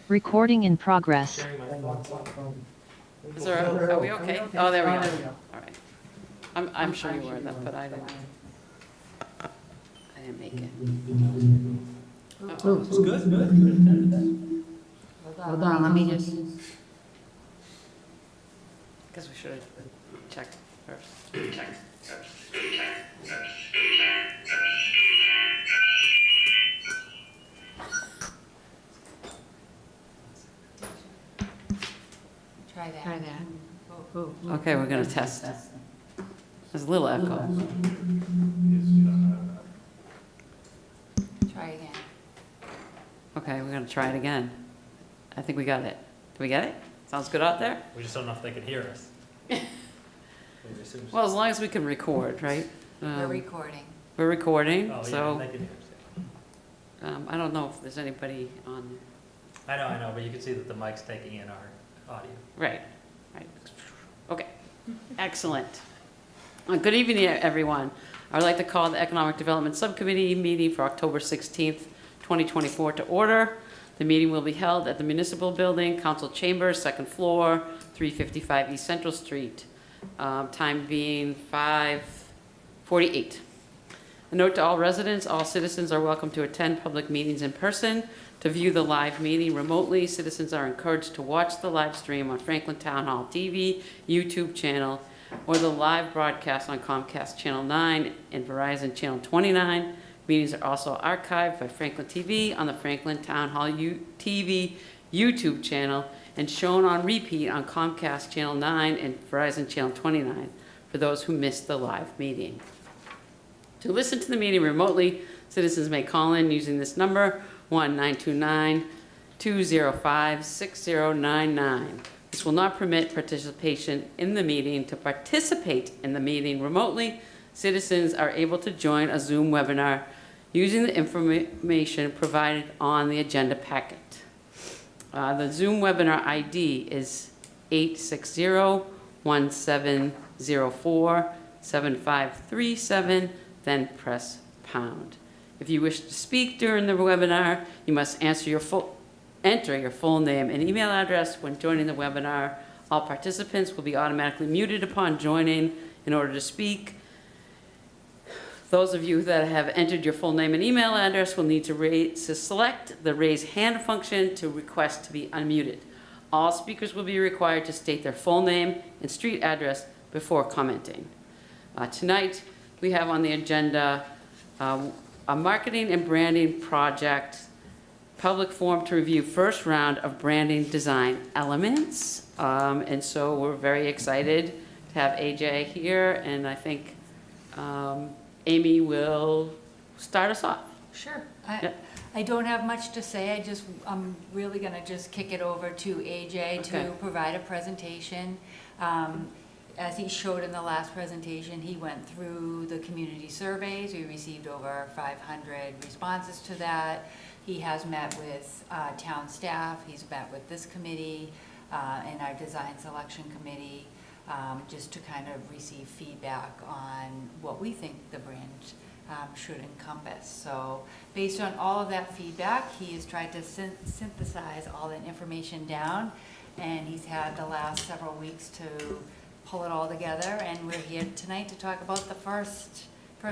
Recording in progress. Is there, are we okay? Oh, there we go. All right. I'm sure you were that, but I didn't make it. Uh-oh. It's good. Hold on, let me just, Guess we should have checked first. try that. Oh, Okay, we're gonna test. There's a little echo. Try again. Okay, we're gonna try it again. I think we got it. Did we get it? Sounds good out there? We just don't know if they can hear us. We assume so. Well, as long as we can record, right? We're recording. We're recording, Oh, yeah, so they can hear us. I don't know if there's anybody on. I know, but you can see that the mic's taking in our audio. Right. Okay, excellent. Good evening, everyone. I would like to call the Economic Development Subcommittee meeting for October 16th, 2024 to order. The meeting will be held at the Municipal Building, Council Chambers, second floor, 355 East Central Street. Time being 5:48. A note to all residents, all citizens are welcome to attend public meetings in person. To view the live meeting remotely, citizens are encouraged to watch the live stream on Franklin Town Hall TV, YouTube channel, or the live broadcast on Comcast Channel 9 and Verizon Channel 29. Meetings are also archived by Franklin TV on the Franklin Town Hall TV YouTube channel and shown on repeat on Comcast Channel 9 and Verizon Channel 29 for those who missed the live meeting. To listen to the meeting remotely, citizens may call in using this number, 1-929-205-6099. This will not permit participation in the meeting. To participate in the meeting remotely, citizens are able to join a Zoom webinar using the information provided on the agenda packet. The Zoom webinar ID is 860-1704-7537, then press pound. If you wish to speak during the webinar, you must enter your full name and email address when joining the webinar. All participants will be automatically muted upon joining. In order to speak, those of you that have entered your full name and email address will need to select the raise hand function to request to be unmuted. All speakers will be required to state their full name and street address before commenting. Tonight, we have on the agenda a marketing and branding project, public forum to review first round of branding design elements. And so we're very excited to have AJ here, and I think Amy will start us off. Sure. Yeah. I don't have much to say. I'm really gonna just kick it over to AJ Okay. to provide a presentation. As he showed in the last presentation, he went through the community surveys. We received over 500 responses to that. He has met with town staff. He's met with this committee and our design selection committee, just to kind of receive feedback on what we think the brand should encompass. So based on all of that feedback, he has tried to synthesize all that information down, and he's had the last several weeks to pull it all together, and we're here tonight to talk about the first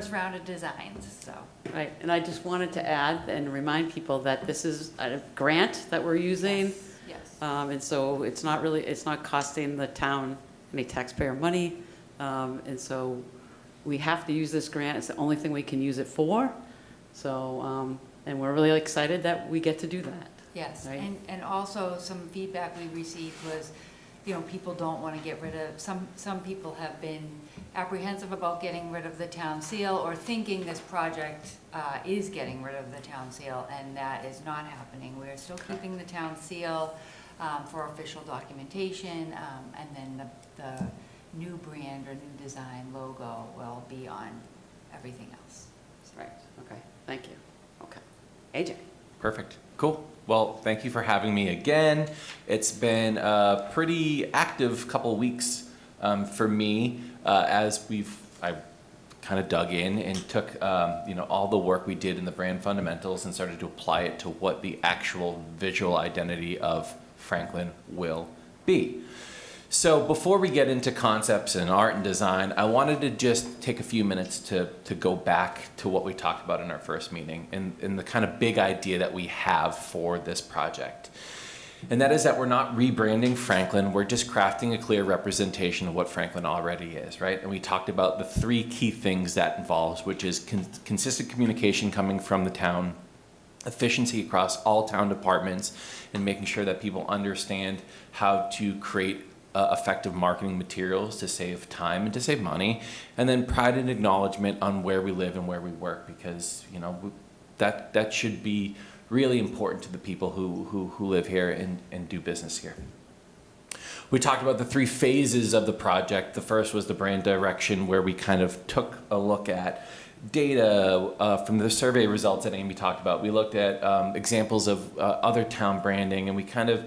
round of designs. So Right, and I just wanted to add and remind people that this is a grant that we're using. yes. And so it's not costing the town any taxpayer money. And so we have to use this grant. It's the only thing we can use it for. So, and we're really excited that we get to do that. Yes, Right. and also some feedback we received was, people don't want to get rid of, some people have been apprehensive about getting rid of the town seal or thinking this project is getting rid of the town seal, and that is not happening. We're still keeping the town seal for official documentation, and then the new brand or new design logo will be on everything else. Right, okay, thank you. Okay, AJ. Perfect. Cool. Well, thank you for having me again. It's been a pretty active couple weeks for me as I've kind of dug in and took all the work we did in the brand fundamentals and started to apply it to what the actual visual identity of Franklin will be. So before we get into concepts and art and design, I wanted to just take a few minutes to go back to what we talked about in our first meeting and the kind of big idea that we have for this project. And that is that we're not rebranding Franklin, we're just crafting a clear representation of what Franklin already is, right? And we talked about the 3 key things that involves, which is consistent communication coming from the town, efficiency across all town departments, and making sure that people understand how to create effective marketing materials to save time and to save money, and then pride and acknowledgement on where we live and where we work, because that should be really important to the people who live here and do business here. We talked about the 3 phases of the project. The first was the brand direction, where we kind of took a look at data from the survey results that Amy talked about. We looked at examples of other town branding, and we kind of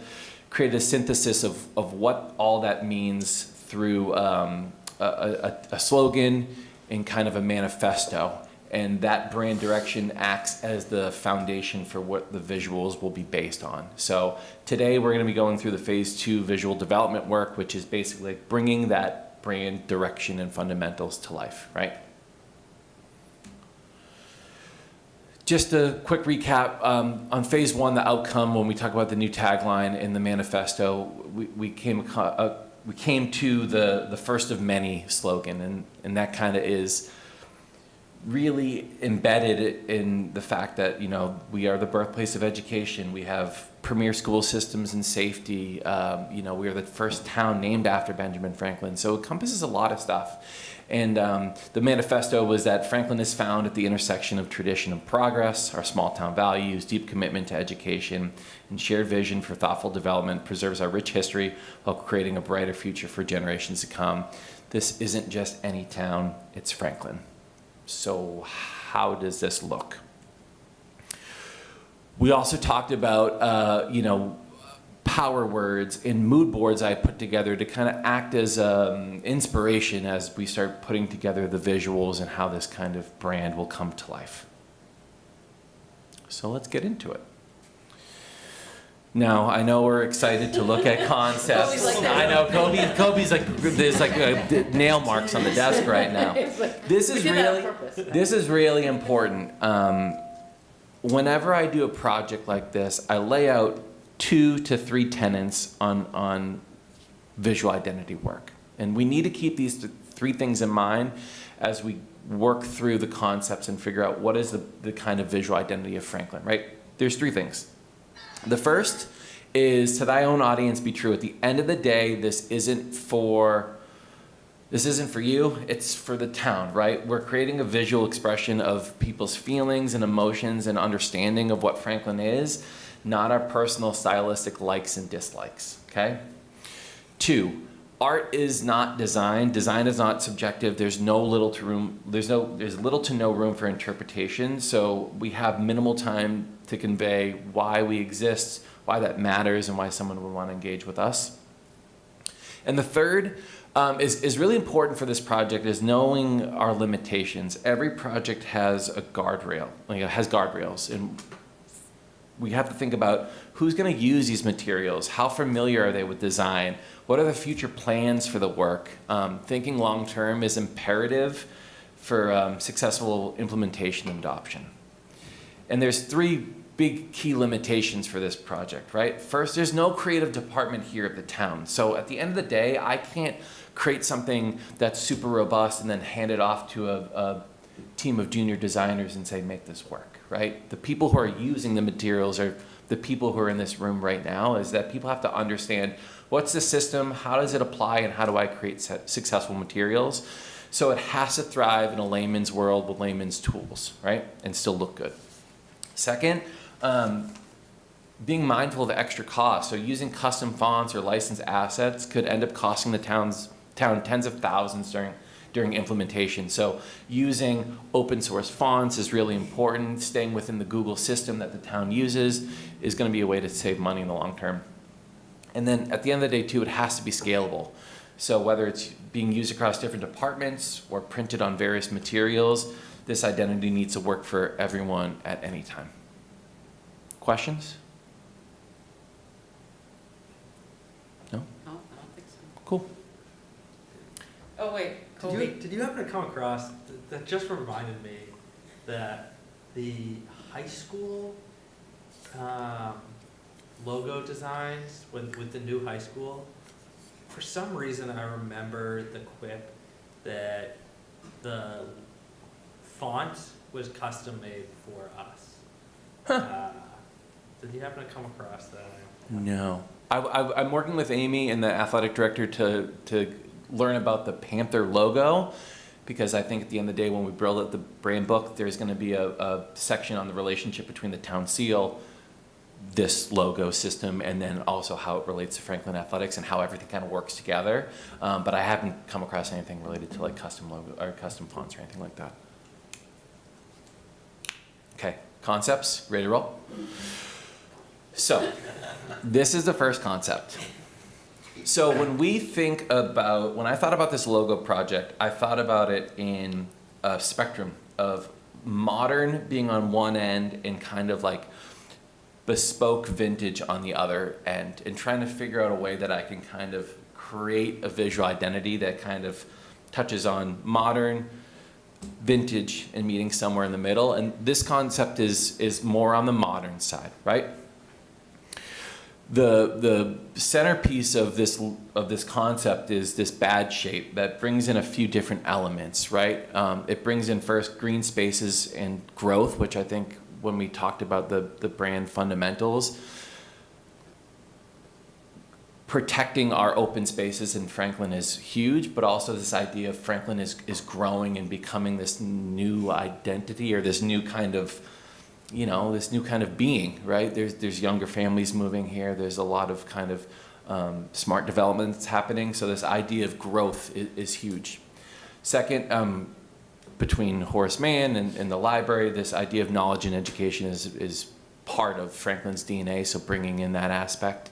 created a synthesis of what all that means through a slogan and kind of a manifesto. And that brand direction acts as the foundation for what the visuals will be based on. So today we're going to be going through the phase 2 visual development work, which is basically bringing that brand direction and fundamentals to life, right? Just a quick recap, on phase 1, the outcome, when we talk about the new tagline in the manifesto, we came to the first of many slogan, and that kind of is really embedded in the fact that we are the birthplace of education. We have premier school systems and safety. We are the first town named after Benjamin Franklin. So it encompasses a lot of stuff. And the manifesto was that Franklin is found at the intersection of tradition and progress, our small town values, deep commitment to education, and shared vision for thoughtful development preserves our rich history while creating a brighter future for generations to come. This isn't just any town, it's Franklin. So how does this look? We also talked about, power words and mood boards I put together to kind of act as inspiration as we start putting together the visuals and how this kind of brand will come to life. So let's get into it. Now, I know we're excited to look at concepts. Kobe's like that. I know, Kobe's like, there's like nail marks on the desk right now. This is really important. Whenever I do a project like this, I lay out 2 to 3 tenets on visual identity work. And we need to keep these 3 things in mind as we work through the concepts and figure out what is the kind of visual identity of Franklin, right? There's 3 things. The first is to thy own audience be true. At the end of the day, this isn't for you, it's for the town, right? We're creating a visual expression of people's feelings and emotions and understanding of what Franklin is, not our personal stylistic likes and dislikes, okay? 2, art is not design. Design is not subjective. There's little to no room for interpretation. So we have minimal time to convey why we exist, why that matters, and why someone would want to engage with us. And the third is really important for this project is knowing our limitations. Every project has a guardrail, has guardrails, and we have to think about who's going to use these materials, how familiar are they with design, what are the future plans for the work. Thinking long-term is imperative for successful implementation and adoption. And there's 3 big key limitations for this project, right? First, there's no creative department here at the town. So at the end of the day, I can't create something that's super robust and then hand it off to a team of junior designers and say, make this work, right? The people who are using the materials are the people who are in this room right now, is that people have to understand what's the system, how does it apply, and how do I create successful materials? So it has to thrive in a layman's world with layman's tools, right? And still look good. Second, being mindful of extra costs. So using custom fonts or licensed assets could end up costing the town tens of thousands during implementation. So using open source fonts is really important. Staying within the Google system that the town uses is going to be a way to save money in the long term. And then at the end of the day too, it has to be scalable. So whether it's being used across different departments or printed on various materials, this identity needs to work for everyone at any time. Questions? No? No, I don't think so. Cool. Oh, wait, Did you happen to come across, that just reminded me that the high school logo designs with the new high school, for some reason I remember the quip that the font was custom made for us. Did you happen to come across that? No. I'm working with Amy and the athletic director to learn about the Panther logo, because I think at the end of the day, when we build out the brand book, there's going to be a section on the relationship between the town seal, this logo system, and then also how it relates to Franklin Athletics and how everything kind of works together. But I haven't come across anything related to like custom logo or custom fonts or anything like that. Okay, concepts, ready to roll? So, this is the first concept. So when I thought about this logo project, I thought about it in a spectrum of modern being on one end and kind of like bespoke vintage on the other end, and trying to figure out a way that I can kind of create a visual identity that kind of touches on modern, vintage, and meeting somewhere in the middle. And this concept is more on the modern side, right? The centerpiece of this concept is this badge shape that brings in a few different elements, right? It brings in first green spaces and growth, which I think when we talked about the brand fundamentals, protecting our open spaces in Franklin is huge, but also this idea of Franklin is growing and becoming this new identity, or this new kind of, this new kind of being, right? There's younger families moving here. There's a lot of kind of smart development that's happening. So this idea of growth is huge. Second, between Horace Mann and the library, this idea of knowledge and education is part of Franklin's DNA, so bringing in that aspect.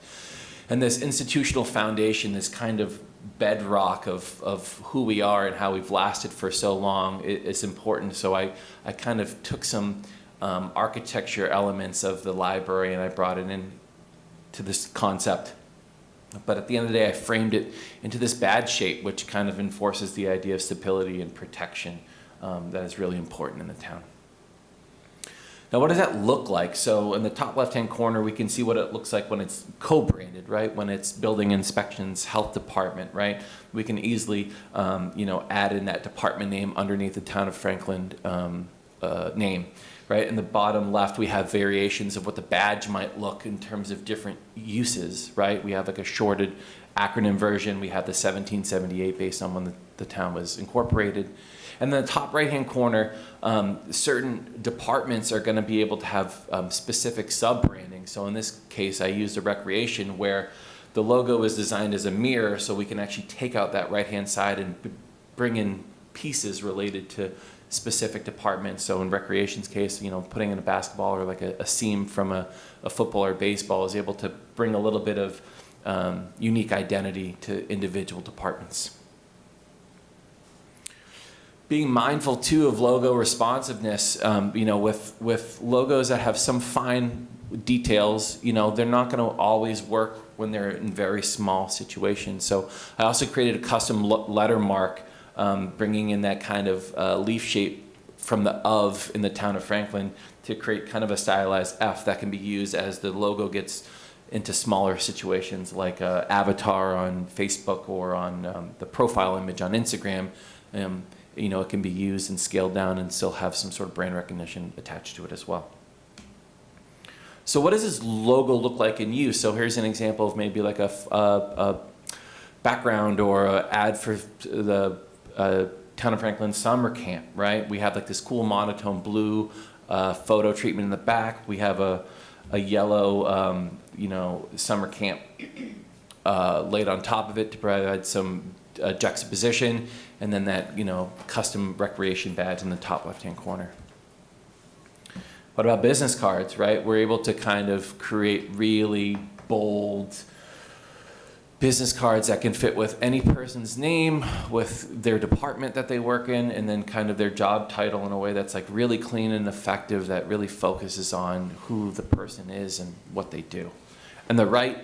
And this institutional foundation, this kind of bedrock of who we are and how we've lasted for so long is important. So I kind of took some architecture elements of the library and I brought it in to this concept. But at the end of the day, I framed it into this badge shape, which kind of enforces the idea of stability and protection that is really important in the town. Now, what does that look like? So in the top left-hand corner, we can see what it looks like when it's co-branded, right? When it's building inspections, health department, right? We can easily, add in that department name underneath the town of Franklin name, right? In the bottom left, we have variations of what the badge might look in terms of different uses, right? We have like a shorted acronym version. We have the 1778 based on when the town was incorporated. And then the top right-hand corner, certain departments are going to be able to have specific sub-branding. So in this case, I used a recreation where the logo is designed as a mirror, so we can actually take out that right-hand side and bring in pieces related to specific departments. So in recreation's case, putting in a basketball or like a seam from a football or baseball is able to bring a little bit of unique identity to individual departments. Being mindful too of logo responsiveness, with logos that have some fine details, they're not going to always work when they're in very small situations. So I also created a custom letter mark, bringing in that kind of leaf shape from the of in the town of Franklin to create kind of a stylized F that can be used as the logo gets into smaller situations like avatar on Facebook or on the profile image on Instagram. It can be used and scaled down and still have some sort of brand recognition attached to it as well. So what does this logo look like in use? So here's an example of maybe like a background or an ad for the Town of Franklin summer camp, right? We have like this cool monotone blue photo treatment in the back. We have a yellow, summer camp laid on top of it to provide some juxtaposition, and then that custom recreation badge in the top left-hand corner. What about business cards, right? We're able to kind of create really bold, business cards that can fit with any person's name, with their department that they work in, and then kind of their job title in a way that's like really clean and effective, that really focuses on who the person is and what they do. And the right,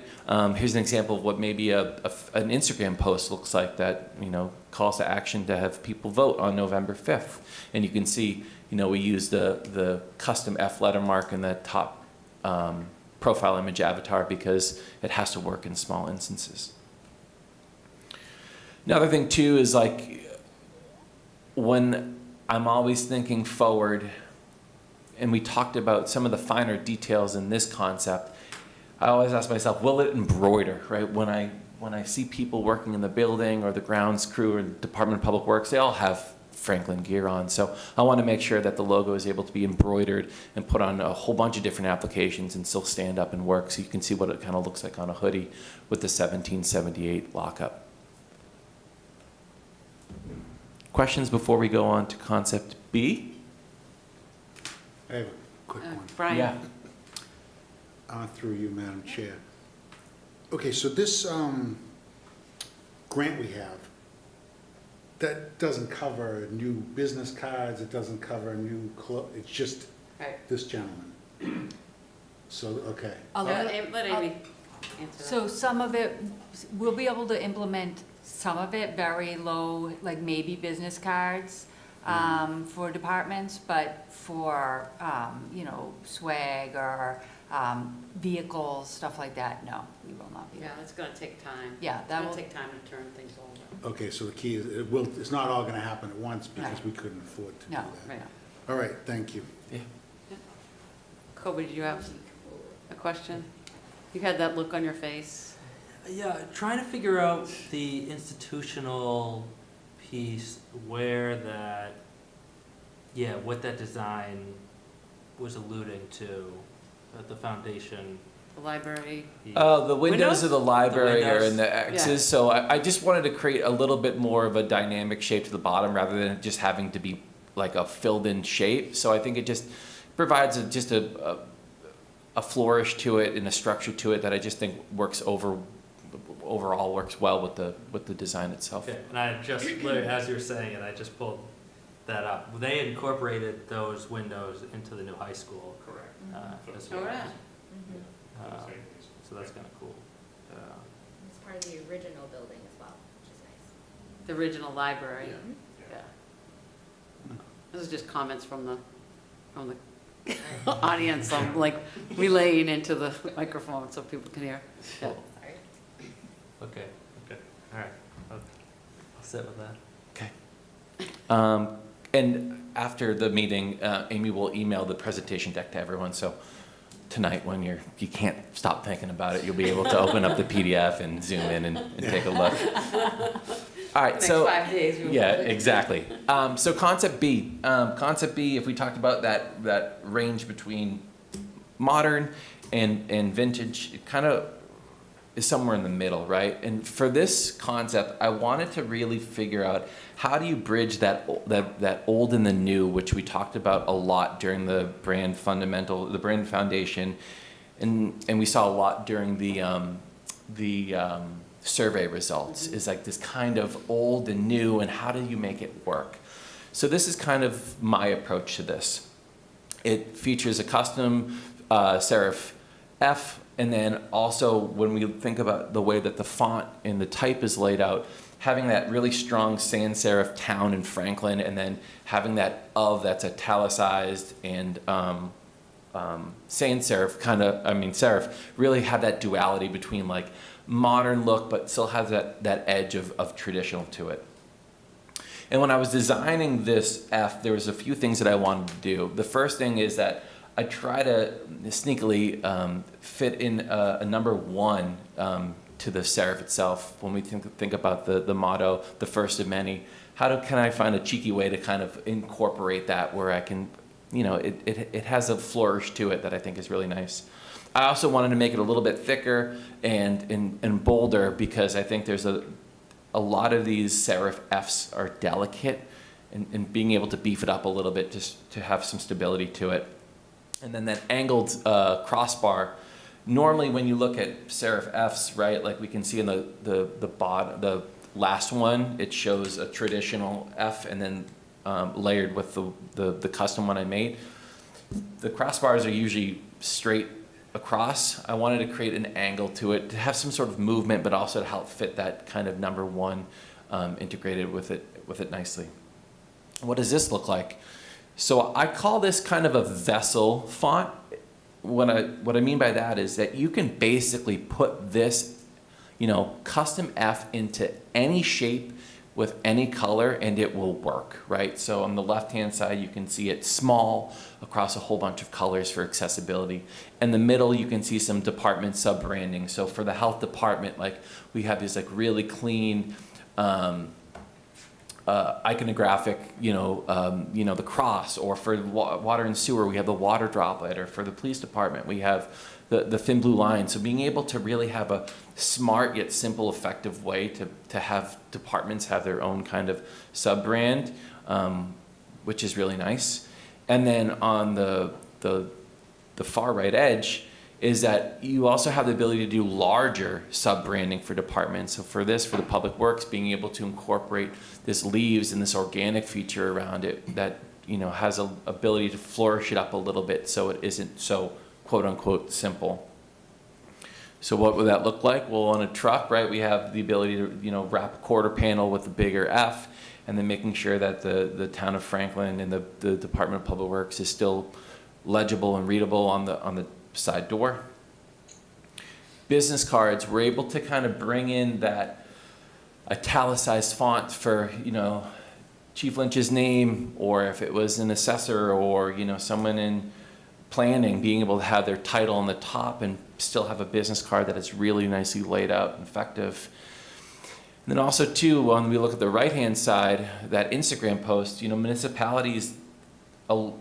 here's an example of what maybe an Instagram post looks like that, you know, calls to action to have people vote on November 5th. And you can see, you know, we use the custom F letter mark in the top profile image avatar because it has to work in small instances. Another thing too is like when I'm always thinking forward, and we talked about some of the finer details in this concept, I always ask myself, will it embroider, right? When I see people working in the building or the grounds crew or the Department of Public Works, they all have Franklin gear on. So I want to make sure that the logo is able to be embroidered and put on a whole bunch of different applications and still stand up and work, so you can see what it kind of looks like on a hoodie with the 1778 lockup. Questions before we go on to concept B? I have a quick one. Brian? Yeah. Through you, Madam Chair. Okay, so this grant we have, that doesn't cover new business cards, it doesn't cover new it's just Right. this gentleman. So, okay. I'll Yeah, let- let I'll- Amy answer So some of it, we'll be able to implement some of it very low, like maybe business cards for departments, but for, you know, swag or vehicles, stuff like that, no, we will not be. Yeah, it's gonna take time. Yeah, It's that gonna will, take time to turn things over. Okay, so the key is, it's not all gonna happen at once because we couldn't afford to do no, that. Right. All right, thank you. Kobe, did you have a question? You had that look on your face. Yeah, trying to figure out the institutional piece where that, yeah, what that design was alluding to, the foundation. The library. piece. The windows Windows? of the library The are windows. in the X's, Yeah. so I just wanted to create a little bit more of a dynamic shape to the bottom rather than it just having to be like a filled-in shape. So I think it just provides just a flourish to it and a structure to it that I just think works overall works well with the design itself. Okay, and I just, literally, as you were saying it, I just pulled that up. They incorporated those windows into the new high school. Correct. As Oh, well. yeah. So that's kind of cool. It's part of the original building as well, which is nice. The original library. Yeah. Yeah. This is just comments from the audience. I'm like relaying into the microphone so people can hear. Yeah. Sorry. Okay, all right. I'll sit with that. And after the meeting, Amy will email the presentation deck to everyone. So tonight, when you can't stop thinking about it, you'll be able to open up the PDF and zoom in and take a look. All right, Next so 5 days. we will- yeah, exactly. So concept B. Concept B, if we talked about that range between modern and vintage, it kind of is somewhere in the middle, right? And for this concept, I wanted to really figure out how do you bridge that old and the new, which we talked about a lot during the brand foundation, and we saw a lot during the survey results, is like this kind of old and new, and how do you make it work? So this is kind of my approach to this. It features a custom serif F, and then also when we think about the way that the font and the type is laid out, having that really strong sans serif town in Franklin, and then having that of that's italicized and sans serif serif really have that duality between like modern look but still has that edge of traditional to it. And when I was designing this F, there was a few things that I wanted to do. The first thing is that I try to sneakily fit in a number 1 to the serif itself. When we think about the motto, the first of many, can I find a cheeky way to kind of incorporate that where I can, it has a flourish to it that I think is really nice. I also wanted to make it a little bit thicker and bolder because I think there's a lot of these serif Fs are delicate, and being able to beef it up a little bit just to have some stability to it. And then that angled crossbar Normally, when you look at serif Fs, right, like we can see in the bottom, the last one, it shows a traditional F and then layered with the custom one I made. The crossbars are usually straight across. I wanted to create an angle to it to have some sort of movement, but also to help fit that kind of number one integrated with it nicely. What does this look like? So I call this kind of a vessel font. What I mean by that is that you can basically put this, custom F into any shape with any color and it will work, right? So on the left-hand side, you can see it small across a whole bunch of colors for accessibility. In the middle, you can see some department sub-branding. So for the health department, like we have these like really clean iconographic, the cross, or for water and sewer, we have the water droplet, or for the police department, we have the thin blue line. So being able to really have a smart yet simple, effective way to have departments have their own kind of sub-brand, which is really nice. And then on the far right edge is that you also have the ability to do larger sub-branding for departments. So for the public works, being able to incorporate this leaves and this organic feature around it that has an ability to flourish it up a little bit so it isn't so quote unquote simple. So what would that look like? Well, on a truck, right, we have the ability to wrap a quarter panel with a bigger F, and then making sure that the town of Franklin and the Department of Public Works is still legible and readable on the side door. Business cards, we're able to kind of bring in that italicized font for Chief Lynch's name, or if it was an assessor or someone in planning, being able to have their title on the top and still have a business card that is really nicely laid out and effective. And then also too, when we look at the right-hand side, that Instagram post, municipalities,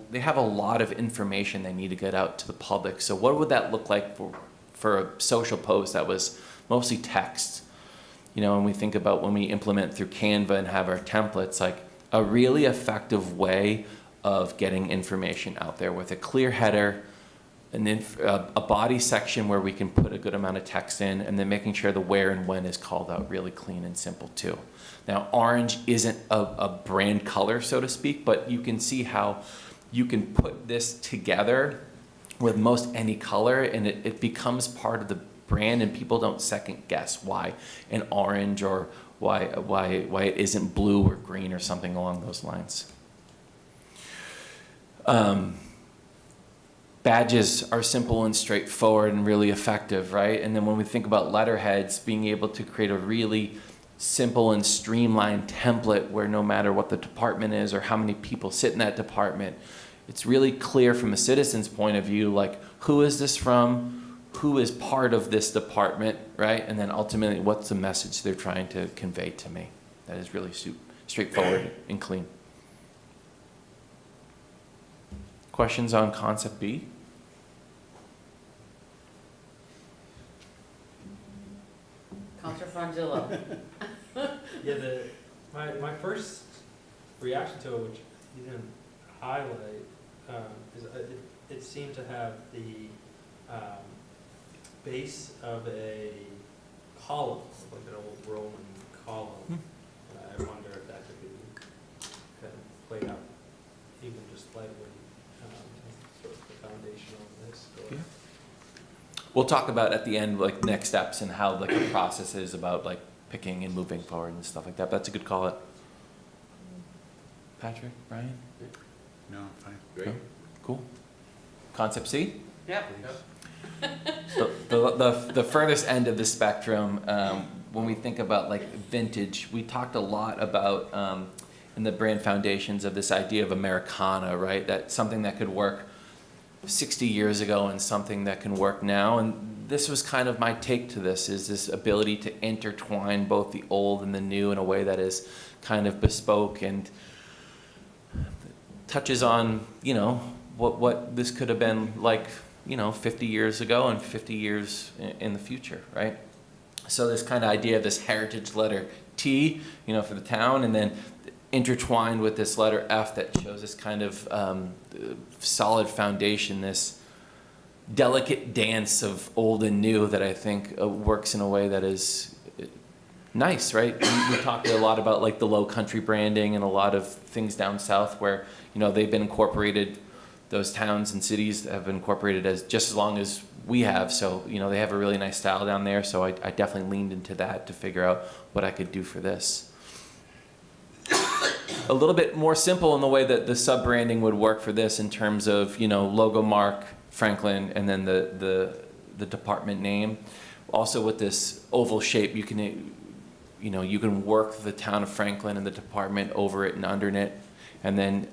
they have a lot of information they need to get out to the public. So what would that look like for a social post that was mostly text? When we think about when we implement through Canva and have our templates, like a really effective way of getting information out there with a clear header, and then a body section where we can put a good amount of text in, and then making sure the where and when is called out really clean and simple too. Now, orange isn't a brand color, so to speak, but you can see how you can put this together with most any color, and it becomes part of the brand, and people don't second guess why an orange or why it isn't blue or green or something along those lines. Badges are simple and straightforward and really effective, right? And then when we think about letterheads, being able to create a really simple and streamlined template where no matter what the department is or how many people sit in that department, it's really clear from a citizen's point of view, like who is this from, who is part of this department, right? And then ultimately, what's the message they're trying to convey to me? That is really straightforward and clean. Questions on concept B? Counselor Frangillo. Yeah, my first reaction to it, which you didn't highlight, is it seemed to have the base of a column, like an old Roman column. I wonder if that could be kind of played out even just slightly, sort of the foundation of this. Or, Yeah. We'll talk about at the end, like next steps and how like the process is about like picking and moving forward and stuff like that. That's a good call. It. Patrick, Brian? No, fine. No? Cool. Concept C? Yeah. So the furthest end of the spectrum, when we think about like vintage, we talked a lot about in the brand foundations of this idea of Americana, right? That's something that could work 60 years ago and something that can work now. And this was kind of my take to this, is this ability to intertwine both the old and the new in a way that is kind of bespoke and touches on, what this could have been like, 50 years ago and 50 years in the future, right? So this kind of idea of this heritage letter T, for the town, and then intertwined with this letter F that shows this kind of solid foundation, this delicate dance of old and new that I think works in a way that is nice, right? We talked a lot about like the Low Country branding and a lot of things down south where, you know, they've been incorporated, those towns and cities have been incorporated as just as long as we have. So, you know, they have a really nice style down there. So I definitely leaned into that to figure out what I could do for this. A little bit more simple in the way that the sub-branding would work for this in terms of, you know, logo mark, Franklin, and then the department name. Also with this oval shape, you can, you know, you can work the town of Franklin and the department over it and under it. And then,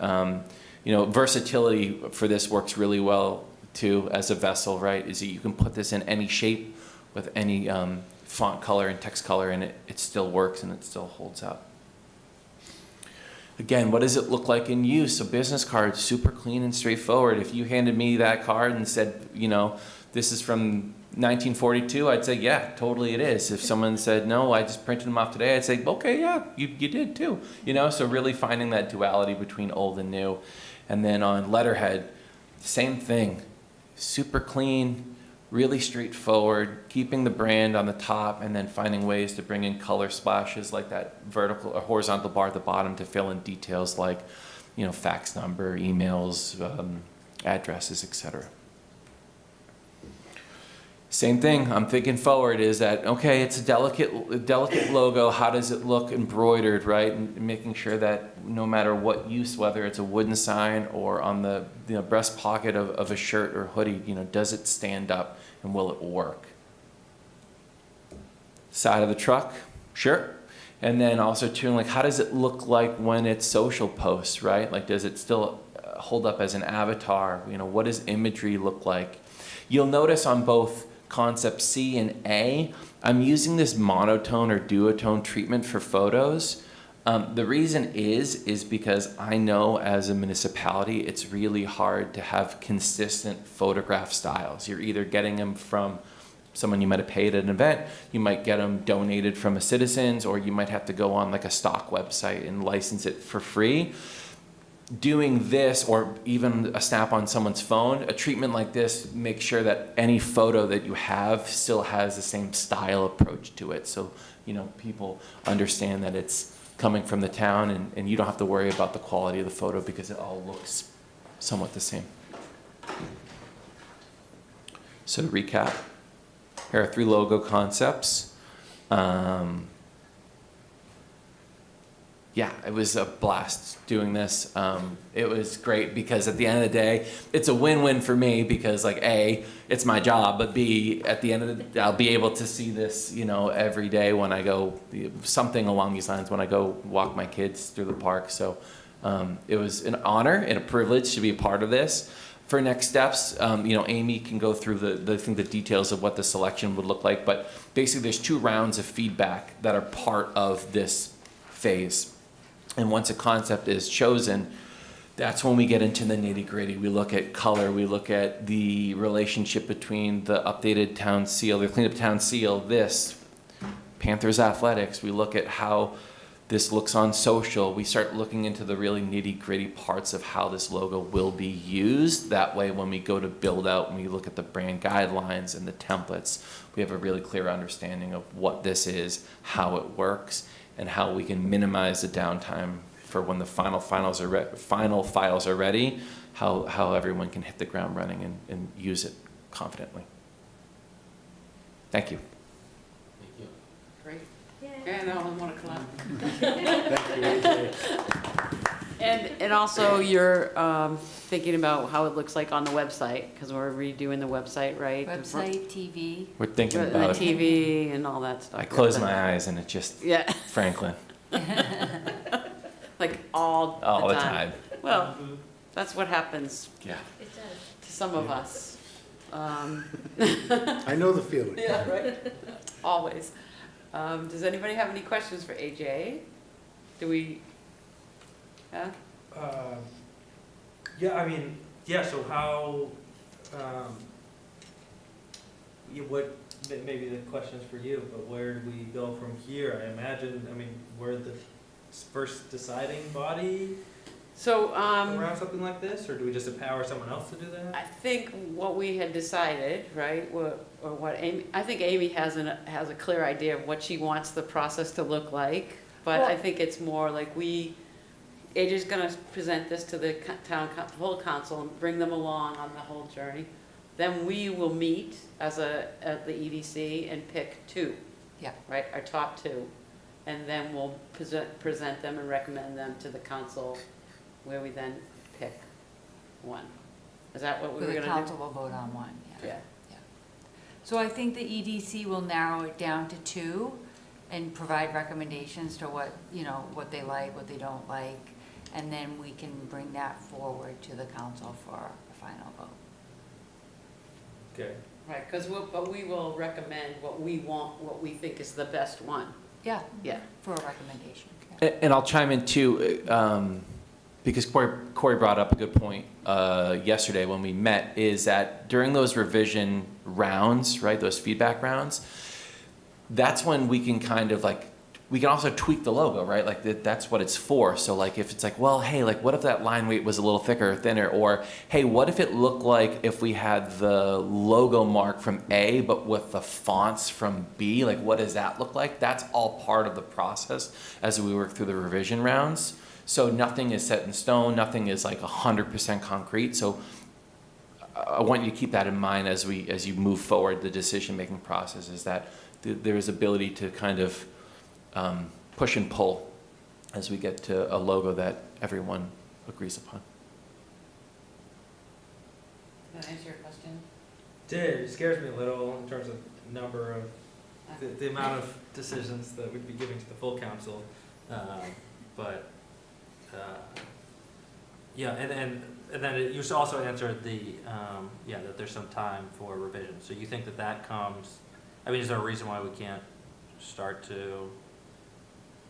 you know, versatility for this works really well too as a vessel, right? Is that you can put this in any shape with any font color and text color, and it still works and it still holds up. Again, what does it look like in use? A business card, super clean and straightforward. If you handed me that card and said, you know, this is from 1942, I'd say, yeah, totally it is. If someone said, no, I just printed them off today, I'd say, okay, yeah, you did too. You know, so really finding that duality between old and new. And then on letterhead, same thing. Super clean, really straightforward, keeping the brand on the top and then finding ways to bring in color splashes like that vertical or horizontal bar at the bottom to fill in details like, you know, fax number, emails, addresses, etc. Same thing, I'm thinking forward is that, okay, it's a delicate logo, how does it look embroidered, right? And making sure that no matter what use, whether it's a wooden sign or on the, you know, breast pocket of a shirt or hoodie, you know, does it stand up and will it work? Side of the truck, sure. And then also too, like, how does it look like when it's social posts, right? Like, does it still hold up as an avatar? You know, what does imagery look like? You'll notice on both concept C and A, I'm using this monotone or duotone treatment for photos. The reason is because I know as a municipality, it's really hard to have consistent photograph styles. You're either getting them from someone you might have paid at an event, you might get them donated from a citizen's, or you might have to go on like a stock website and license it for free. Doing this, or even a snap on someone's phone, a treatment like this makes sure that any photo that you have still has the same style approach to it. So, you know, people understand that it's coming from the town and you don't have to worry about the quality of the photo because it all looks somewhat the same. So to recap, here are 3 logo concepts. Yeah, it was a blast doing this. It was great because at the end of the day, it's a win-win for me because, like, A, it's my job, but B, at the end of the day, I'll be able to see this, you know, every day when I go, something along these lines when I go walk my kids through the park. So it was an honor and a privilege to be a part of this. For next steps, you know, Amy can go through the details of what the selection would look like, but basically there's 2 rounds of feedback that are part of this phase. And once a concept is chosen, that's when we get into the nitty-gritty. We look at color, we look at the relationship between the updated town seal, the cleaned up town seal, this, Panthers Athletics. We look at how this looks on social. We start looking into the really nitty-gritty parts of how this logo will be used. That way, when we go to build out, when we look at the brand guidelines and the templates, we have a really clear understanding of what this is, how it works, and how we can minimize the downtime for when the final files are ready, how everyone can hit the ground running and use it confidently. Thank you. Great. Yay. And I want to clap. Thank you, AJ. And also you're thinking about how it looks like on the website, because we're redoing the website, right? Website, TV. We're thinking The about it. TV and all that stuff. I close my eyes and it just, Yeah, Franklin, like all all the time. Well, that's what happens Yeah. It does. to some of us. I know the feeling. Yeah, right. Always. Does anybody have any questions for AJ? Do we? Yeah. Yeah, I mean, yeah, so how, what, maybe the question's for you, but where do we go from here? I imagine, I mean, we're the first deciding body, So, around something like this, or do we just empower someone else to do I that? think what we had decided, right, or what Amy, I think Amy has a clear idea of what she wants the process to look like. But I Well- think it's more like AJ's gonna present this to the whole council and bring them along on the whole journey. Then we will meet at the EDC and pick two. Yeah. Right, our top two. And then we'll present them and recommend them to the council, where we then pick one. Is that what we were The gonna do? council will vote on one, yeah. Yeah. So I think the EDC will narrow it down to two and provide recommendations to what, what they like, what they don't like. And then we can bring that forward to the council for a final vote. Okay. Right, but we will recommend what we want, what we think is the best one. Yeah, Yeah. for a recommendation. Yeah. And I'll chime in too, because Corey brought up a good point yesterday when we met, is that during those revision rounds, right, those feedback rounds, that's when we can kind of like, we can also tweak the logo, right? Like that's what it's for. So like if it's like, well, hey, like what if that line weight was a little thicker or thinner? Or hey, what if it looked like if we had the logo mark from A, but with the fonts from B? Like what does that look like? That's all part of the process as we work through the revision rounds. So nothing is set in stone. Nothing is like 100% concrete. So I want you to keep that in mind as you move forward the decision-making process, is that there is ability to kind of push and pull as we get to a logo that everyone agrees upon. Did that answer your question? It scares me a little in terms of number of, the amount of decisions that we'd be giving to the full council. But, yeah, and then you also answered that there's some time for revision. So you think that comes, I mean, is there a reason why we can't start to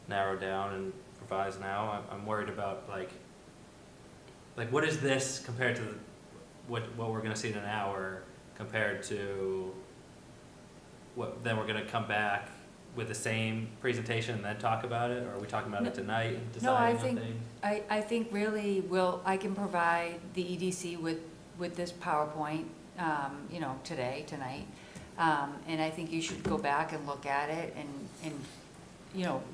narrow down and revise now? I'm worried about like what is this compared to what we're gonna see in an hour compared to what then we're gonna come back with the same presentation and then talk about it, or are we talking about it tonight and No, I deciding on think, things? I think really I can provide the EDC with this PowerPoint, tonight. And I think you should go back and look at it and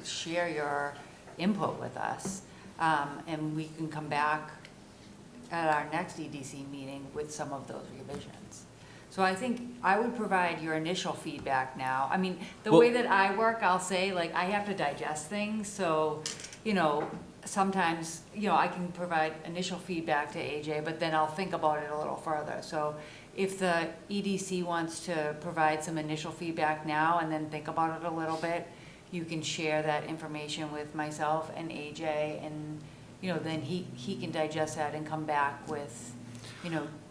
share your input with us. And we can come back at our next EDC meeting with some of those revisions. So I think I would provide your initial feedback now. I mean, the way that I work, I'll say, like, I have to digest things, so, sometimes, I can provide initial feedback to AJ, but then I'll think about it a little further. So if the EDC wants to provide some initial feedback now and then think about it a little bit, you can share that information with myself and AJ, and, then he can digest that and come back with,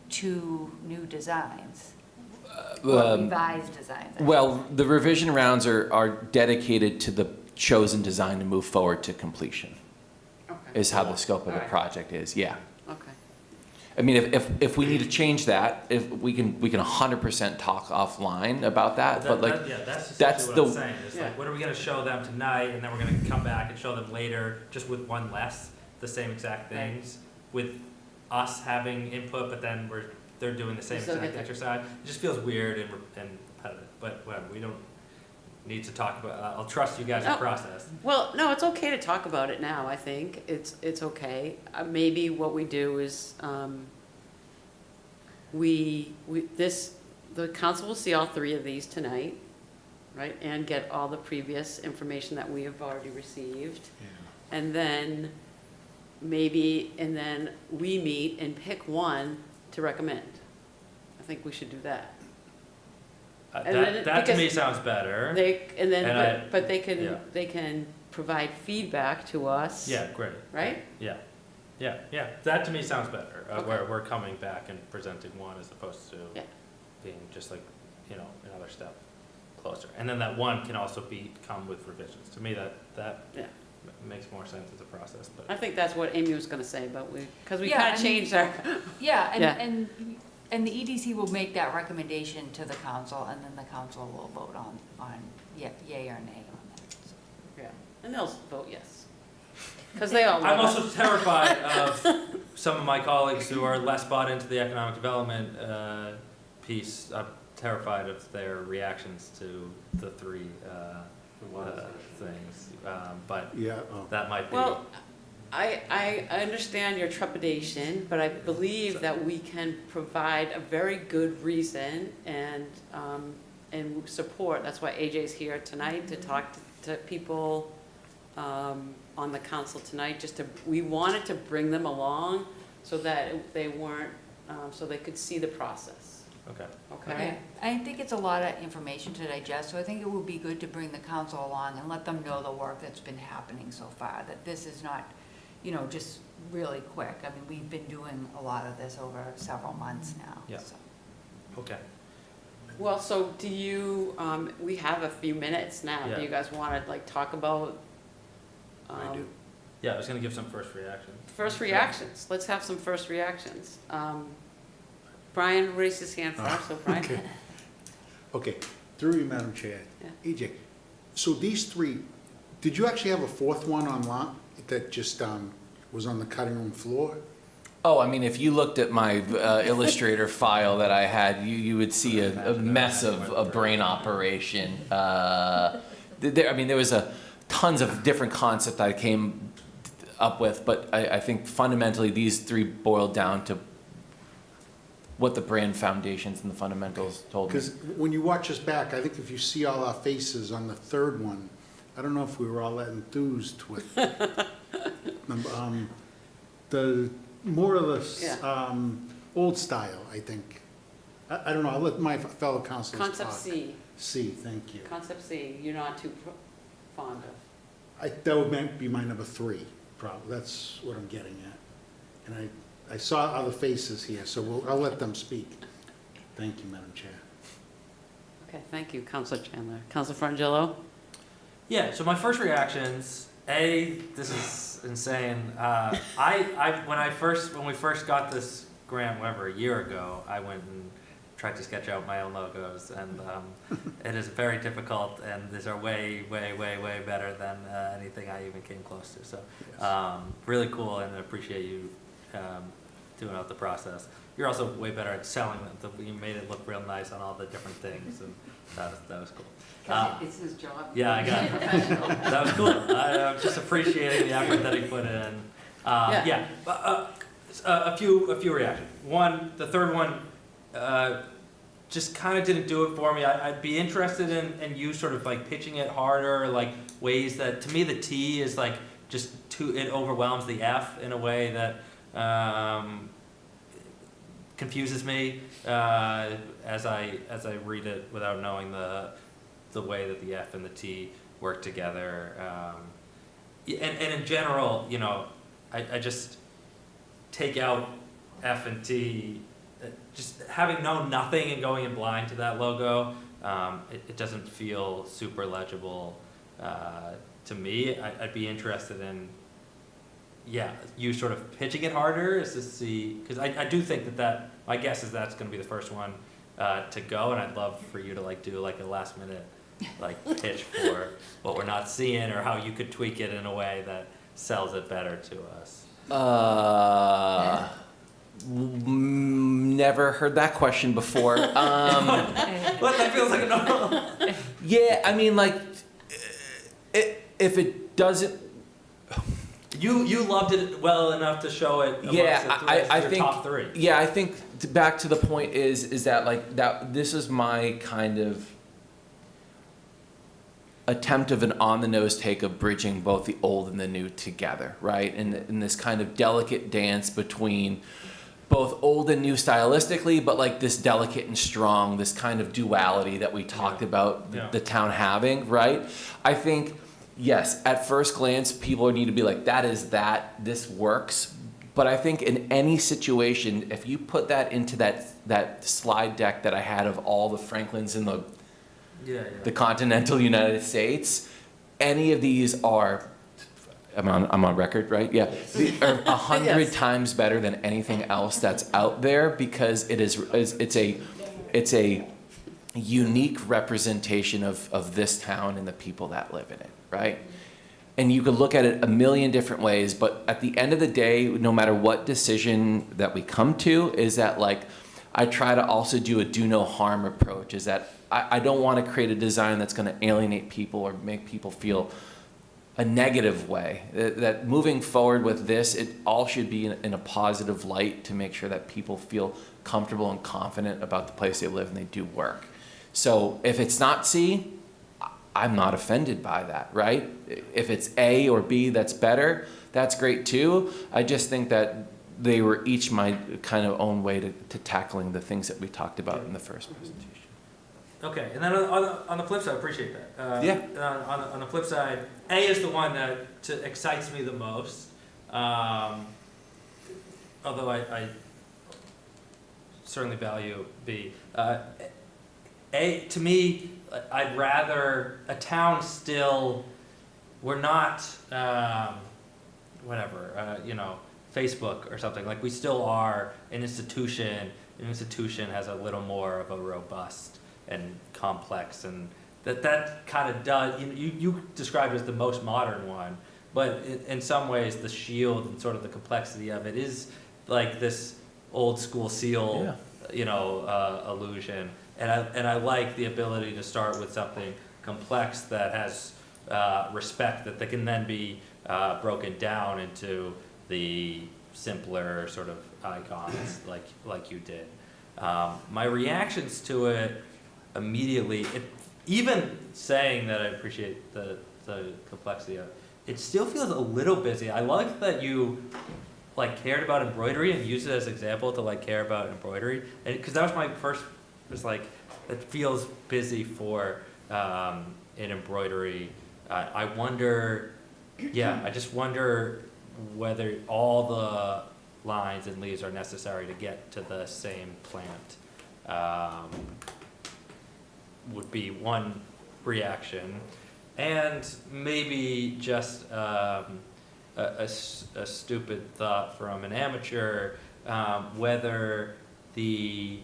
2 new designs. Or revised designs. Well, the revision rounds are dedicated to the chosen design to move forward to completion, Okay. is how the scope of the Alright. project is, yeah. Okay. I mean, if we need to change that, if we can 100% talk offline about that, but like, That's that's essentially what I'm the- saying, is Yeah. like, what are we gonna show them tonight, and then we're gonna come back and show them later, just with one less, the same exact Right. things, with us having input, but then they're doing the same Still exact get the- exercise. It just feels weird and repetitive, but whatever, we don't need to talk about, I'll trust you guys to No. process. Well, no, it's okay to talk about it now, I think. It's okay. Maybe what we do is, the council will see all 3 of these tonight, right? And get all the previous information that we have already received. And then we meet and pick one to recommend. I think we should do that. And then That to me because sounds better. But they yeah. can provide feedback to us. Yeah, great. Right? Yeah, that to me sounds better, Okay. where we're coming back and presenting one as opposed to Yeah. being just like, another step closer. And then that one can also come with revisions. To me, that Yeah. makes more sense as a process, I but. think that's what Amy was gonna say, but because we Yeah, kinda I mean- changed our, Yeah, Yeah. and the EDC will make that recommendation to the council, and then the council will vote on yay or nay on that. So, yeah, and they'll vote yes. Because they all I'm love also terrified of some of my colleagues who are less bought into the economic development piece. I'm terrified of their reactions to the three things. But Yeah, oh. that might be. Well, I understand your trepidation, but I believe that we can provide a very good reason and support. That's why AJ's here tonight, to talk to people on the council tonight, we wanted to bring them along so that they weren't, so they could see the process, Okay. okay? I think it's a lot of information to digest, so I think it would be good to bring the council along and let them know the work that's been happening so far, that this is not, just really quick. I mean, we've been doing a lot of this over several months now. Yeah. So. Okay. Well, so do you, we have a few minutes now. Yeah. Do you guys want to talk about? I do. Yeah, I was gonna give some first reactions. First reactions. Let's have some first reactions. Brian raised his hand first, so Brian. Okay. Okay, through you, Madam Chair. Yeah. EJ, so these three, did you actually have a fourth one online that just was on the cutting room floor? Oh, I mean, if you looked at my Illustrator file that I had, you would see a mess of a brain operation. There was tons of different concepts I came up with, but I think fundamentally these three boiled down to what the brand foundations and the fundamentals told me. Because when you watch us back, I think if you see all our faces on the third one, I don't know if we were all that enthused with the more or less old style, I think. I don't know, I'll let my fellow councilors talk. Concept C. C, thank you. Concept C, you're not too fond of. That would be my number 3, probably, that's what I'm getting at. And I saw other faces here, so I'll let them speak. Thank you, Madam Chair. Okay, thank you, Councilor Chandler. Councilor Frangillo? Yeah, so my first reactions, this is insane. When we first got this grant, whatever, a year ago, I went and tried to sketch out my own logos, and it is very difficult, and these are way, way, way, way better than anything I even came close to. So, really cool, and I appreciate you doing out the process. You're also way better at selling them. You made it look real nice on all the different things, and that was cool. It's his job. Yeah, I got it. That was cool. I'm just appreciating the effort that he put in. A few reactions. One, the third one, just kind of didn't do it for me. I'd be interested in you sort of like pitching it harder, like ways that, to me, the T is like just it overwhelms the F in a way that confuses me as I read it without knowing the way that the F and the T work together. And in general, I just take out F and T. Just having known nothing and going in blind to that logo, it doesn't feel super legible to me. I'd be interested in, you sort of pitching it harder is to see, because I do think that my guess is that's going to be the first one to go, and I'd love for you to do a last minute pitch for what we're not seeing, or how you could tweak it in a way that sells it better to us. Never heard that question before. But that feels like a normal. Yeah, I mean, if it doesn't. You loved it well enough to show it amongst I your think, top 3. Yeah, I think back to the point is that that this is my kind of attempt of an on-the-nose take of bridging both the old and the new together, right? And in this kind of delicate dance between both old and new stylistically, but this delicate and strong, this kind of duality that we talked about the town having, right? I think, yes, at first glance, people need to be like, this works. But I think in any situation, if you put that into that slide deck that I had of all the Franklins in the continental United States, any of these are, I'm on record, right? Yeah, are 100 times better than anything else that's out there, because it's a unique representation of this town and the people that live in it, right? And you could look at it a million different ways, but at the end of the day, no matter what decision that we come to, is that like, I try to also do a do no harm approach, is that I don't want to create a design that's going to alienate people or make people feel a negative way. That moving forward with this, it all should be in a positive light to make sure that people feel comfortable and confident about the place they live and they do work. So if it's not C, I'm not offended by that, right? If it's A or B that's better, that's great too. I just think that they were each my kind of own way to tackling the things that we talked about in the first presentation. Okay, and then on the flip side, I appreciate that. Yeah. On the flip side, A is the one that excites me the most. Although I certainly value B. A, to me, I'd rather a town still, we're not, Facebook or something. Like, we still are an institution. An institution has a little more of a robust and complex, and that kind of does, you described it as the most modern one, but in some ways the shield and sort of the complexity of it is like this old school seal, illusion. And I like the ability to start with something complex that has respect, that they can then be broken down into the simpler sort of icons like you did. My reactions to it immediately, even saying that I appreciate the complexity of it, it still feels a little busy. I like that you cared about embroidery and used it as an example to care about embroidery, because that was my first, was it feels busy for an embroidery. I wonder, I just wonder whether all the lines and leaves are necessary to get to the same plant. Would be one reaction, and maybe just a stupid thought from an amateur, whether you're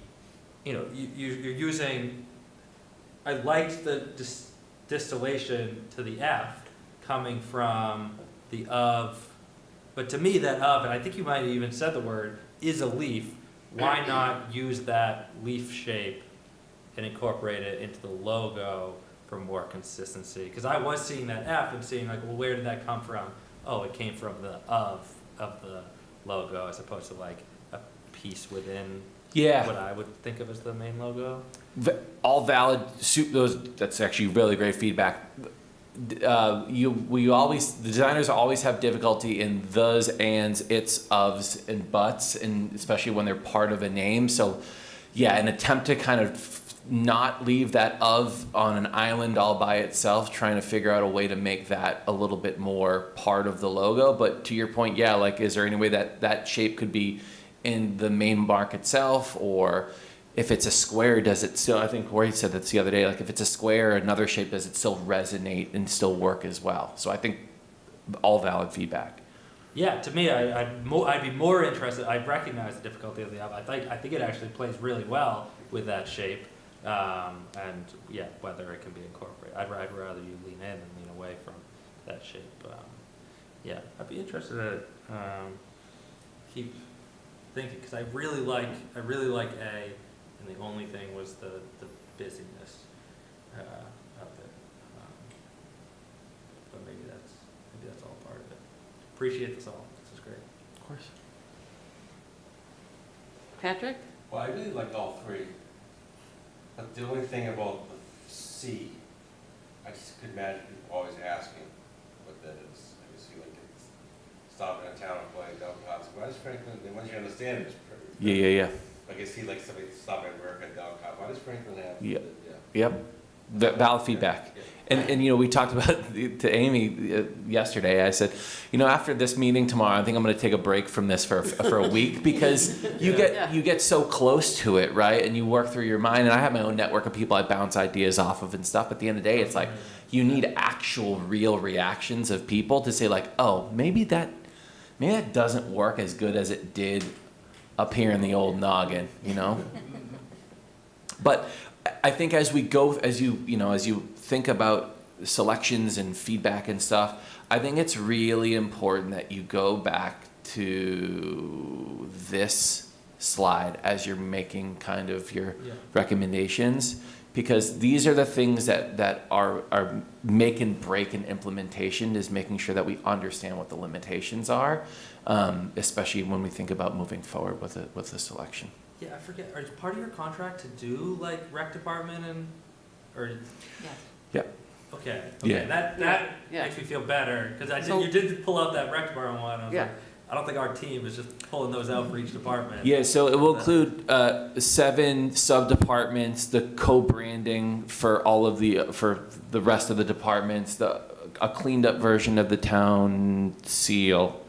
using, I liked the distillation to the F coming from the of, but to me that of, and I think you might have even said the word, is a leaf. Why not use that leaf shape and incorporate it into the logo for more consistency? Because I was seeing that F and seeing well, where did that come from? Oh, it came from the of the logo, as opposed to a piece within what I would think of as the main logo. All valid. That's actually really great feedback. The designers always have difficulty in thes, ands, its, ofs, and buts, and especially when they're part of a name. So, an attempt to kind of not leave that of on an island all by itself, trying to figure out a way to make that a little bit more part of the logo. But to your point, is there any way that shape could be in the main mark itself, or if it's a square, does it still, I think Corey said that the other day, if it's a square or another shape, does it still resonate and still work as well? So I think all valid feedback. Yeah, to me, I'd be more interested. I recognize the difficulty of the of. I think it actually plays really well with that shape, and whether it can be incorporated. I'd rather you lean in and lean away from that shape. I'd be interested to keep thinking, because I really like A, and the only thing was the busyness of it. But maybe that's all part of it. Appreciate this all. This is great. Of course. Patrick? Well, I really like all three, but the only thing about the C, I just could imagine people always asking what that is. I just feel like it's stopping in a town and playing Del Cops. Why does Franklin, then once you understand it, it's pretty. Yeah. Like I see somebody stopping at work at Del Cop. Why does Franklin have? Yeah. Yeah. Yep. Valid feedback. And we talked about to Amy yesterday. I said, after this meeting tomorrow, I think I'm going to take a break from this for a week, because you get so close to it, right? And you work through your mind. And I have my own network of people I bounce ideas off of and stuff. At the end of the day, it's you need actual real reactions of people to say oh, maybe that doesn't work as good as it did up here in the old noggin, But I think as you think about selections and feedback and stuff, I think it's really important that you go back to this slide as you're making kind of your Yeah. recommendations, because these are the things that are make and break in implementation, is making sure that we understand what the limitations are, especially when we think about moving forward with the selection. Yeah, I forget, is part of your contract to do like rec department and, or, Yeah. okay, Yeah. okay, that Yeah. makes me feel better, because So- you did pull out that rec department one, I was Yeah. like, I don't think our team is just pulling those out for each department. Yeah, so it will include 7 sub-departments, the co-branding for all of for the rest of the departments, a cleaned up version of the town seal.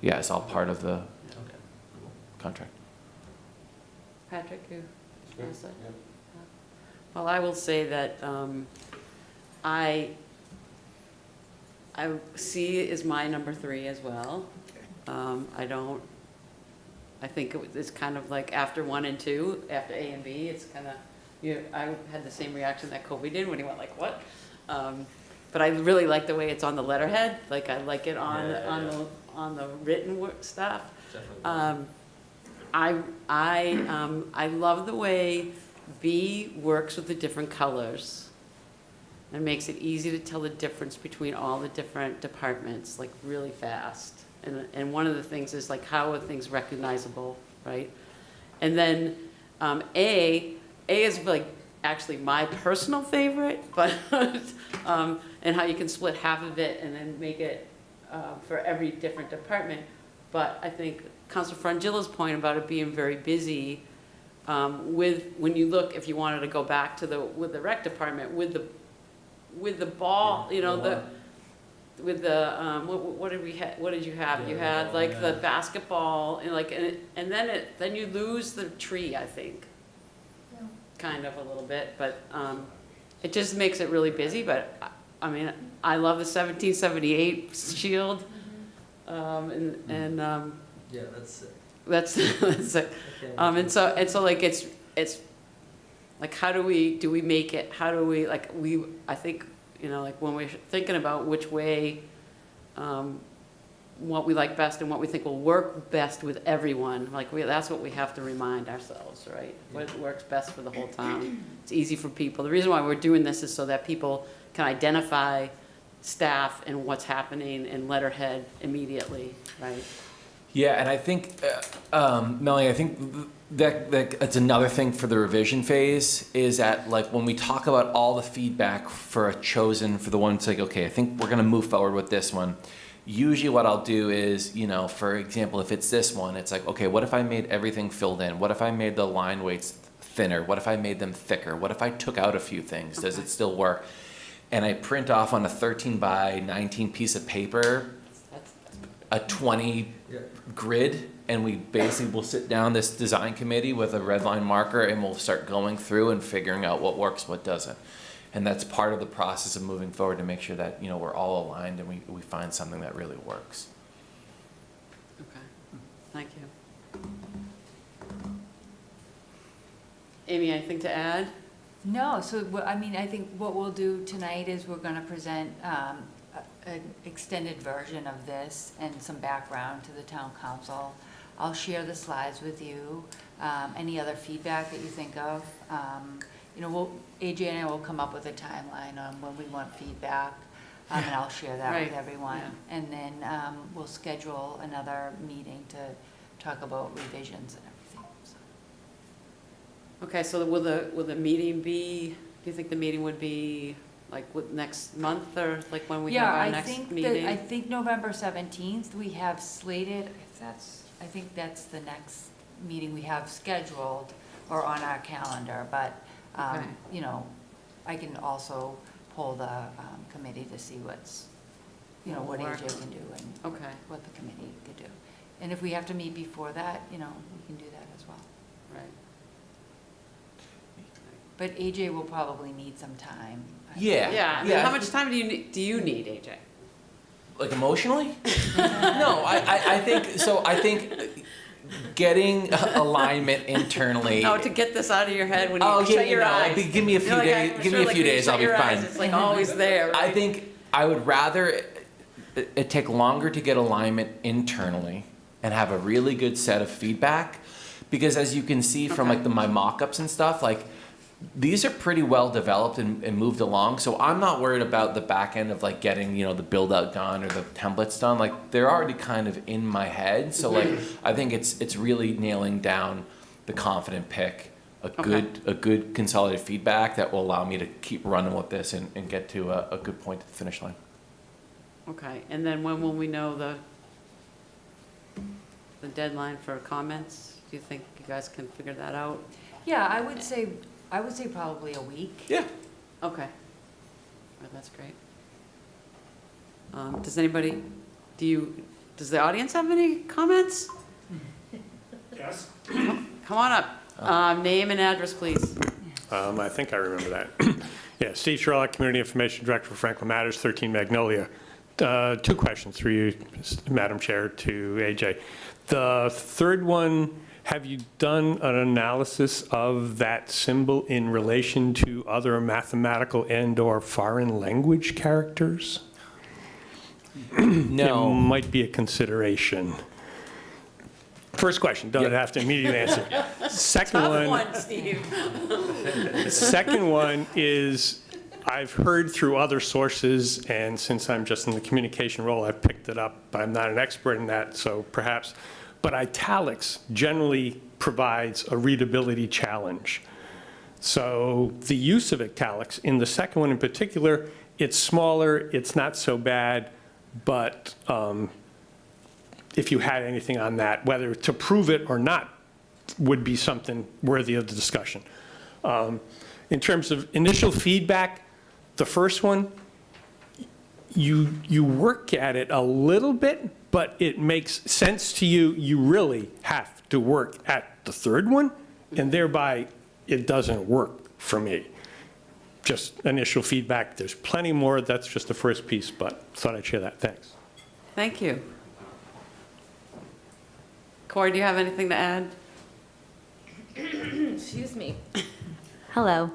Yeah, it's all part of the Okay, cool. contract. Patrick, you? Good. Yes, sir. Yep. Well, I will say that I C is my number 3 as well. I think it's kind of like after 1 and 2, after A and B, it's kind of, I had the same reaction that Kobe did when he went like, what? But I really like the way it's on the letterhead, like I like it on the written stuff. Definitely. I love the way B works with the different colors. It makes it easy to tell the difference between all the different departments, like really fast. And one of the things is like, how are things recognizable, right? And then A is like actually my personal favorite, but and how you can split half of it and then make it for every different department. But I think Councilor Frangilla's point about it being very busy, when you look, if you wanted to go back to with the rec department, with the ball, with the what did we have? What did you have? You Yeah, had like the yeah. basketball and like and then you lose the tree, I think, kind of a little bit, but it just makes it really busy. But I mean, I love the 1778 shield, and Yeah, that's sick. that's that's it. Okay. And so like it's like, how do we make it, how do we, like, I think, like when we're thinking about which way, what we like best and what we think will work best with everyone, like that's what we have to remind ourselves, right? What works best for the whole town. It's easy for people. The reason why we're doing this is so that people can identify staff and what's happening in letterhead immediately, right? Yeah, and I think, Melanie, I think that that's another thing for the revision phase, is that like when we talk about all the feedback for the one to like, okay, I think we're gonna move forward with this one. Usually what I'll do is, for example, if it's this one, it's like, okay, what if I made everything filled in? What if I made the line weights thinner? What if I made them thicker? What if I took out a few things? Does it still work? And I print off on a 13 by 19 piece of paper a 20 Yeah. grid, and we basically will sit down this design committee with a red line marker, and we'll start going through and figuring out what works, what doesn't. And that's part of the process of moving forward to make sure that we're all aligned and we find something that really works. Okay, thank you. Amy, anything to add? No, so, I think what we'll do tonight is we're gonna present an extended version of this and some background to the town council. I'll share the slides with you, any other feedback that you think of. AJ and I will come up with a timeline on when we want feedback, and I'll share that with Right, everyone. yeah. And then we'll schedule another meeting to talk about revisions and everything, so. Okay, so will the meeting be, do you think the meeting would be like next month, or like when we have our next meeting? I think November 17th, we have slated, I think that's the next meeting we have scheduled or on our calendar, but, Okay. I can also poll the committee to see what's, what Work. AJ can do and Okay, what the committee could do. And if we have to meet before that, we can do that as well. right. But AJ will probably need some time. Yeah, I mean, how much time do you need, AJ? Like emotionally? No, I think so. I think getting alignment internally. No, to get this out of your head when you Oh, yeah, shut your eyes. give me a few You're like, days. I'm Give sure, me a like, few when you days. shut I'll be your eyes, fine. It's like always there, I right? think I would rather it take longer to get alignment internally and have a really good set of feedback, because as you can see from Okay. like my mock-ups and stuff, like these are pretty well developed and moved along. So I'm not worried about the back end of like getting, you know, the build out done or the templates done. Like they're already kind of in my head. So like I think it's really nailing down the confident pick, a good consolidated feedback that will allow me to keep running with this and get to a good point at the finish line. Okay, and then when will we know the deadline for comments? Do you think you guys can figure that out? Yeah, I would say probably a week. Yeah. Okay. All right, that's great. Does the audience have any comments? Yes. Come on up. Name and address, please. I think I remember that. Yeah, Steve Sherlock, Community Information Director for Franklin Matters, 13 Magnolia. 2 questions for you, Madam Chair, to AJ. The third one, have you done an analysis of that symbol in relation to other mathematical and/or foreign language characters? No. It might be a consideration. First question, don't have to immediately answer. Second Tough one. one, Steve. Second one is, I've heard through other sources, and since I'm just in the communication role, I've picked it up. I'm not an expert in that, so perhaps. But italics generally provides a readability challenge. So the use of italics, in the second one in particular, it's smaller, it's not so bad, but if you had anything on that, whether to prove it or not, would be something worthy of the discussion. In terms of initial feedback, the first one, you work at it a little bit, but it makes sense to you. You really have to work at the third one, and thereby it doesn't work for me. Just initial feedback. There's plenty more. That's just the first piece, but thought I'd share that. Thanks. Thank you. Corey, do you have anything to add? Excuse me. Hello.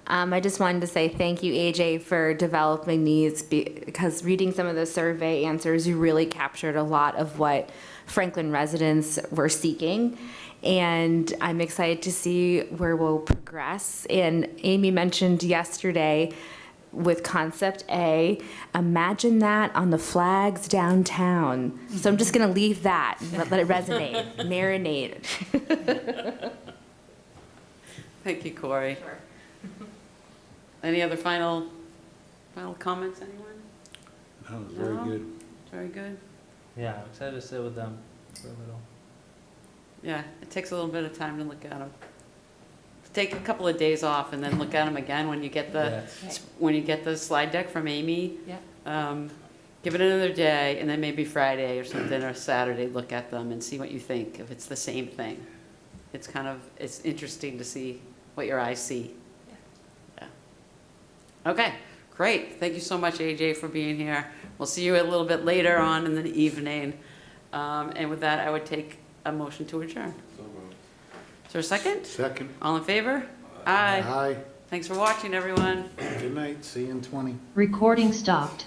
I just wanted to say thank you, AJ, for developing these, because reading some of the survey answers, you really captured a lot of what Franklin residents were seeking. And I'm excited to see where we'll progress. And Amy mentioned yesterday with Concept A, imagine that on the flags downtown. So I'm just going to leave that, let it resonate, marinate. Thank you, Corey. Any other final comments, anyone? That was very No? good. Very good. Yeah, I'm excited to sit with them for a little. Yeah, it takes a little bit of time to look at them. Take a couple of days off and then look at them again when you get the slide deck from Amy. Yeah. Give it another day, and then maybe Friday or something, or Saturday, look at them and see what you think, if it's the same thing. It's interesting to see what your eyes see. Yeah. Okay, great. Thank you so much, AJ, for being here. We'll see you a little bit later on in the evening. And with that, I would take a motion to adjourn. So moved. Is there a second? Second. All in favor? Aye. Aye. Thanks for watching, everyone. Good night. See you in 20. Recording stopped.